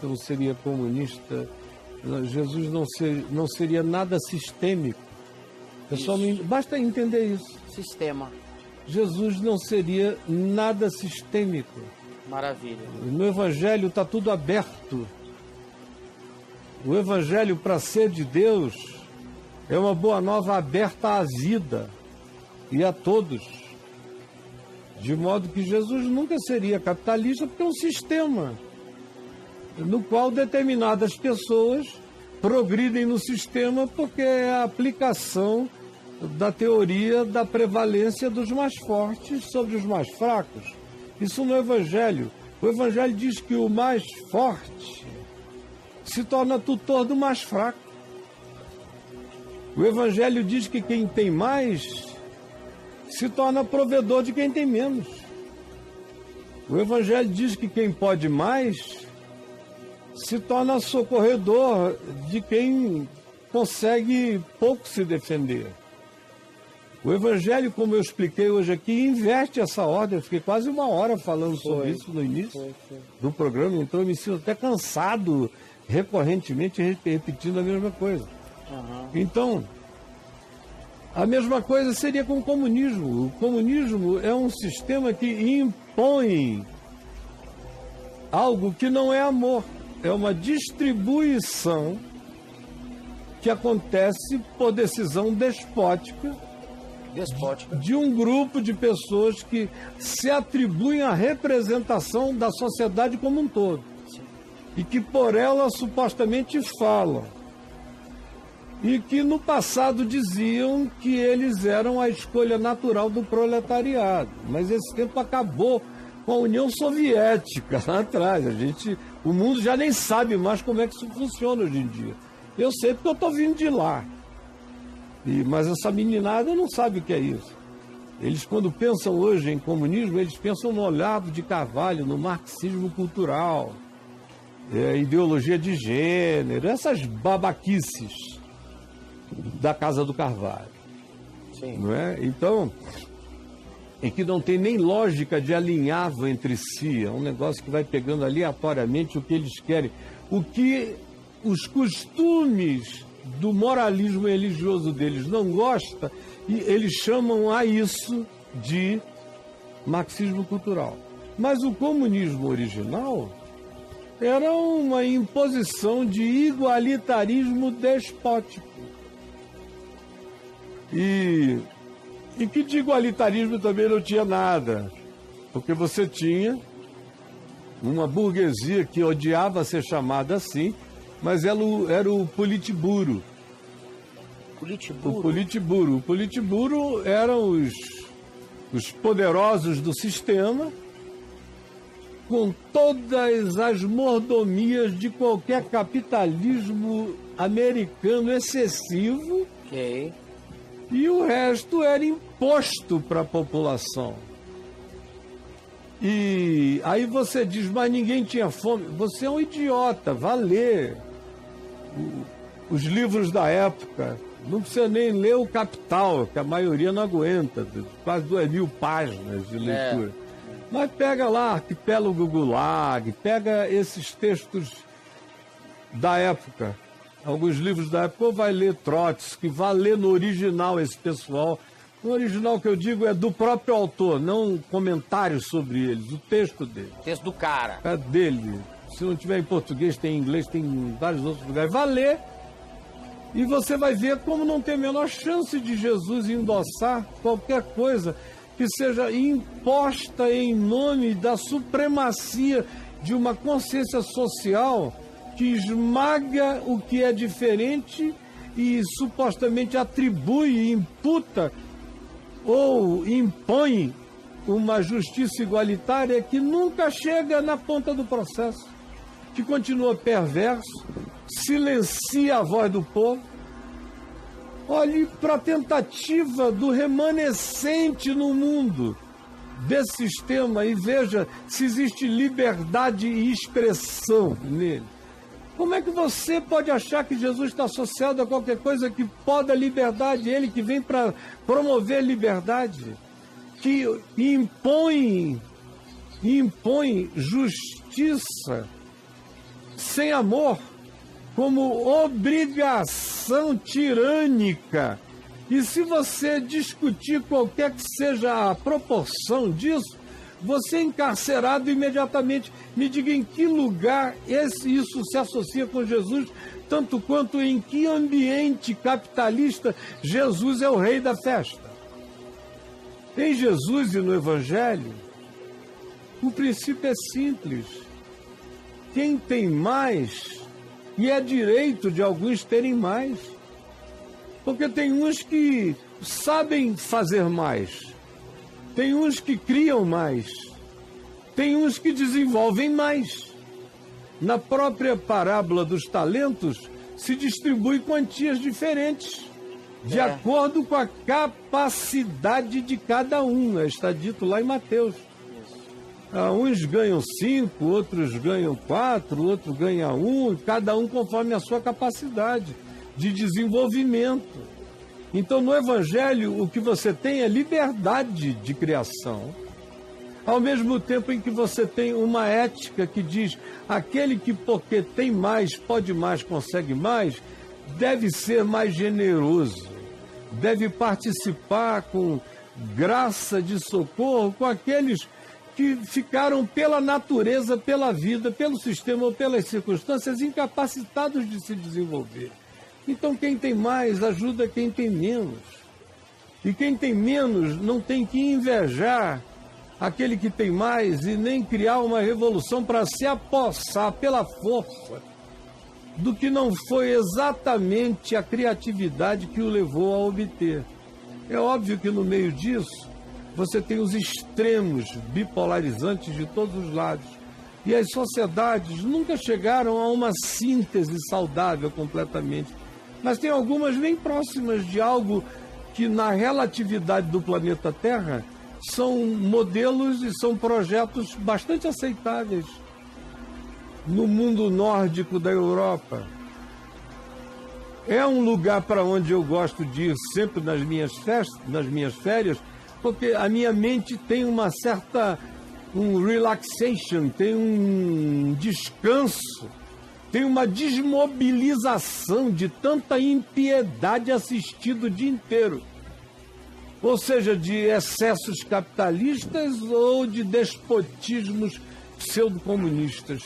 não seria comunista, Jesus não seria nada sistêmico. Pessoal, basta entender isso. Sistema. Jesus não seria nada sistêmico. Maravilha. No Evangelho está tudo aberto. O Evangelho, para ser de Deus, é uma boa nova aberta à vida e a todos. De modo que Jesus nunca seria capitalista, porque é um sistema no qual determinadas pessoas progridem no sistema porque é a aplicação da teoria da prevalência dos mais fortes sobre os mais fracos. Isso no Evangelho. O Evangelho diz que o mais forte se torna tutor do mais fraco. O Evangelho diz que quem tem mais se torna provedor de quem tem menos. O Evangelho diz que quem pode mais se torna socorredor de quem consegue pouco se defender. O Evangelho, como eu expliquei hoje aqui, inverte essa ordem. Eu fiquei quase uma hora falando sobre isso no início do programa, então eu me sinto até cansado recorrentemente repetindo a mesma coisa. Então, a mesma coisa seria com o comunismo. O comunismo é um sistema que impõe algo que não é amor. É uma distribuição que acontece por decisão despótica de um grupo de pessoas que se atribuem a representação da sociedade como um todo. E que por ela supostamente falam. E que no passado diziam que eles eram a escolha natural do proletariado. Mas esse tempo acabou com a União Soviética lá atrás. O mundo já nem sabe mais como é que isso funciona hoje em dia. Eu sei porque eu estou vindo de lá. Mas essa meninada não sabe o que é isso. Eles, quando pensam hoje em comunismo, eles pensam no Olavo de Carvalho, no marxismo cultural, ideologia de gênero, essas babaquices da Casa do Carvalho. Sim. Não é? Então, é que não tem nem lógica de alinhavo entre si, é um negócio que vai pegando aleatoriamente o que eles querem. O que os costumes do moralismo religioso deles não gostam, e eles chamam a isso de marxismo cultural. Mas o comunismo original era uma imposição de igualitarismo despótico. E que de igualitarismo também não tinha nada, porque você tinha uma burguesia que odiava ser chamada assim, mas era o Politburo. Politburo? O Politburo. O Politburo eram os poderosos do sistema, com todas as mordomias de qualquer capitalismo americano excessivo. Ok. E o resto era imposto para a população. E aí você diz, mas ninguém tinha fome. Você é um idiota, vá ler os livros da época. Não precisa nem ler o Capital, que a maioria não aguenta, quase 2.000 páginas de leitura. Mas pega lá Arquipélago Gulag, pega esses textos da época, alguns livros da época, ou vai ler Trotsky, vai ler no original esse pessoal. O original que eu digo é do próprio autor, não comentários sobre eles, o texto dele. O texto do cara. É dele. Se não tiver em português, tem em inglês, tem em vários outros lugares. Vai ler e você vai ver como não tem a menor chance de Jesus endossar qualquer coisa que seja imposta em nome da supremacia de uma consciência social que esmaga o que é diferente e supostamente atribui, imputa ou impõe uma justiça igualitária que nunca chega na ponta do processo, que continua perverso, silencia a voz do povo. Olhe para a tentativa do remanescente no mundo desse sistema e veja se existe liberdade e expressão nele. Como é que você pode achar que Jesus está associado a qualquer coisa que poda a liberdade? Ele que vem para promover liberdade, que impõe justiça sem amor, como obrigação tirânica. E se você discutir qualquer que seja a proporção disso, você é encarcerado imediatamente. Me diga em que lugar isso se associa com Jesus, tanto quanto em que ambiente capitalista Jesus é o rei da festa. Em Jesus e no Evangelho, o princípio é simples. Quem tem mais, e é direito de alguns terem mais, porque tem uns que sabem fazer mais, tem uns que criam mais, tem uns que desenvolvem mais. Na própria parábola dos talentos, se distribui quantias diferentes, de acordo com a capacidade de cada um. Está dito lá em Mateus. Uns ganham 5, outros ganham 4, outros ganham 1, cada um conforme a sua capacidade de desenvolvimento. Então, no Evangelho, o que você tem é liberdade de criação, ao mesmo tempo em que você tem uma ética que diz: aquele que, porque tem mais, pode mais, consegue mais, deve ser mais generoso, deve participar com graça de socorro com aqueles que ficaram pela natureza, pela vida, pelo sistema ou pelas circunstâncias incapacitados de se desenvolver. Então, quem tem mais ajuda quem tem menos. E quem tem menos não tem que invejar aquele que tem mais e nem criar uma revolução para se apossar pela força do que não foi exatamente a criatividade que o levou a obter. É óbvio que no meio disso você tem os extremos bipolarizantes de todos os lados. E as sociedades nunca chegaram a uma síntese saudável completamente. Mas tem algumas bem próximas de algo que, na relatividade do planeta Terra, são modelos e são projetos bastante aceitáveis. No mundo nórdico da Europa, é um lugar para onde eu gosto de ir sempre nas minhas férias, porque a minha mente tem uma certa relaxation, tem um descanso, tem uma desmobilização de tanta impiedade assistida o dia inteiro. Ou seja, de excessos capitalistas ou de despotismos pseudo-comunistas.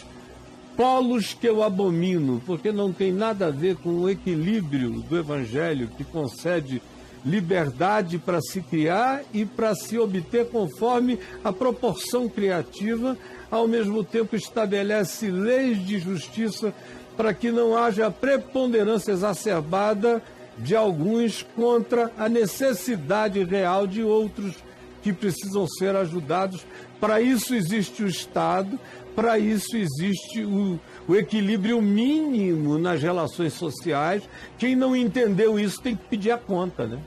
Polos que eu abomino, porque não tem nada a ver com o equilíbrio do Evangelho, que concede liberdade para se criar e para se obter conforme a proporção criativa, ao mesmo tempo estabelece leis de justiça para que não haja preponderância exacerbada de alguns contra a necessidade real de outros que precisam ser ajudados. Para isso existe o Estado, para isso existe o equilíbrio mínimo nas relações sociais. Quem não entendeu isso tem que pedir a conta, né?